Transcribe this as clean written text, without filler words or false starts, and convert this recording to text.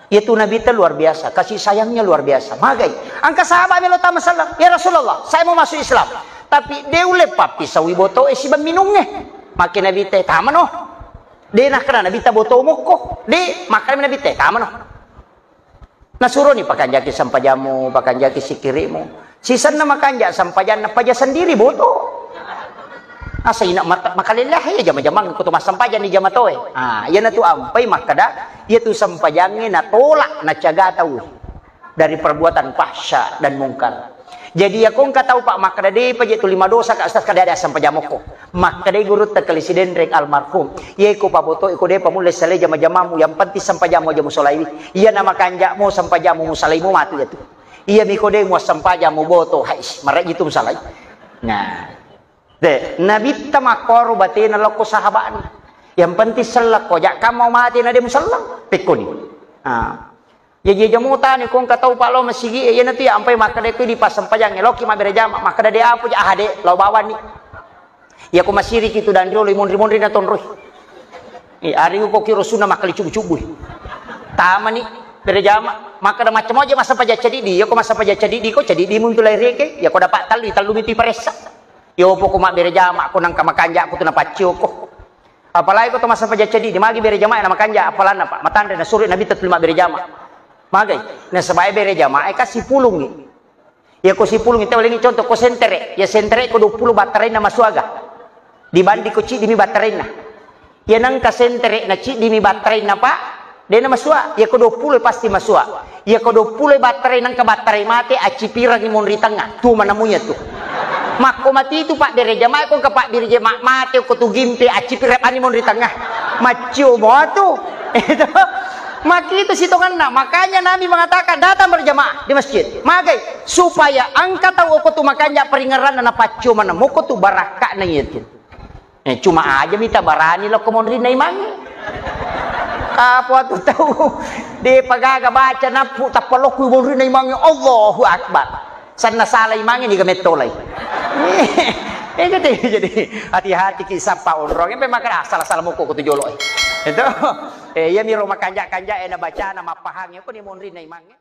Itu Nabi itu luar biasa, kasih sayangnya luar biasa. Magai, angka sahabat melo ta masalah. Ya Rasulullah, saya mau masuk Islam. Tapi dia ule papi sawi boto esi minumnya. Makin Nabi teh tamano. Dia nak kena Nabi ta boto moko. Dia makan Nabi teh tamano. Nasuro ni pakanjaki sampajamu, pakanjaki sikirimu. Sisan na makanjak sampajan na paja sendiri boto. Asa ina makalilah ya jama-jamang kutu mas sampajan ni jama toe. Ah, iya na tu ampai makada, iya tu sampajangnya na tolak na caga tahu dari perbuatan fahsya dan mungkar. Jadi aku nggak tahu Pak makada deh paje tu 5 dosa ka astas kada ada sampajamoko. Makada guru terkelisi dendrek almarhum. Iya ku paboto iku deh pamule sale jama-jamamu yang penting sampajamu jamu solai. Iya nama kanjakmu sampajamu musalaimu matu ya tu. Iya mikode mu sampajamu boto hais marek gitu musalai. Nah, deh, Nabi tamakor batin loko sahabat. Yang penting selak ko jak kamu mati na dem selak pikuni. Ah. Ya jamu tani kong katau pak lo masigi ya nanti ampai makade ku di pas sampajang loki ma berjama makada dia apa ja ahade lo bawa ni. Ya ku masiri kitu dan rio limon-limon rina ton roh. Ari ku kiro sunna makali cubu-cubu. Tama ni berjama makada macam aja masa paja cedidi ya ku masa paja cedidi ko cedidi mun tulai reke ya ku dapat talu miti paresa. Yo poko mak berjama aku nang kamakanja aku tu na pacio ko. Apalagi ko to masa paja cedidi magi berjama na makanja apalana pak matande na suri nabi tetulima berjama. Magai, nah sebagai berjama kasih pulung ni. Ya ko si pulung itu lagi contoh ko sentere. Ya sentere ko 20 baterai na masuaga. Dibandi ko ci dimi baterai na. Ya nang ka sentere na ci dimi baterai na pak. Dia na masua. Ya ko 20 pasti masua. Ya ko 20 baterai nang ka baterai mate aci pirang ni mon ritanga. Tu manamunya tu. Mako mati itu pak berjama ko ka pak berjama mate ko tu gimpe aci pirang ani mon ritanga. Macio mo tu. Itu maki itu sitongan na. Makanya Nabi mengatakan datang berjamaah di masjid. Magai supaya angkat tahu aku tu makanya peringaran na pacu mana moko tu baraka na itu. Cuma aja minta barani lo komon rin na imang. Apa tu tahu di pagaga baca na tapalok ku rin na imang Allahu Akbar. Sana salah imang ni gamet tolay. Jadi hati-hati kisah Pak Unrong. Memang salah-salah moko ku tu jolo. Itu ya miro makanja-kanja na baca nama pahangnya ko ni monrin na imangnya.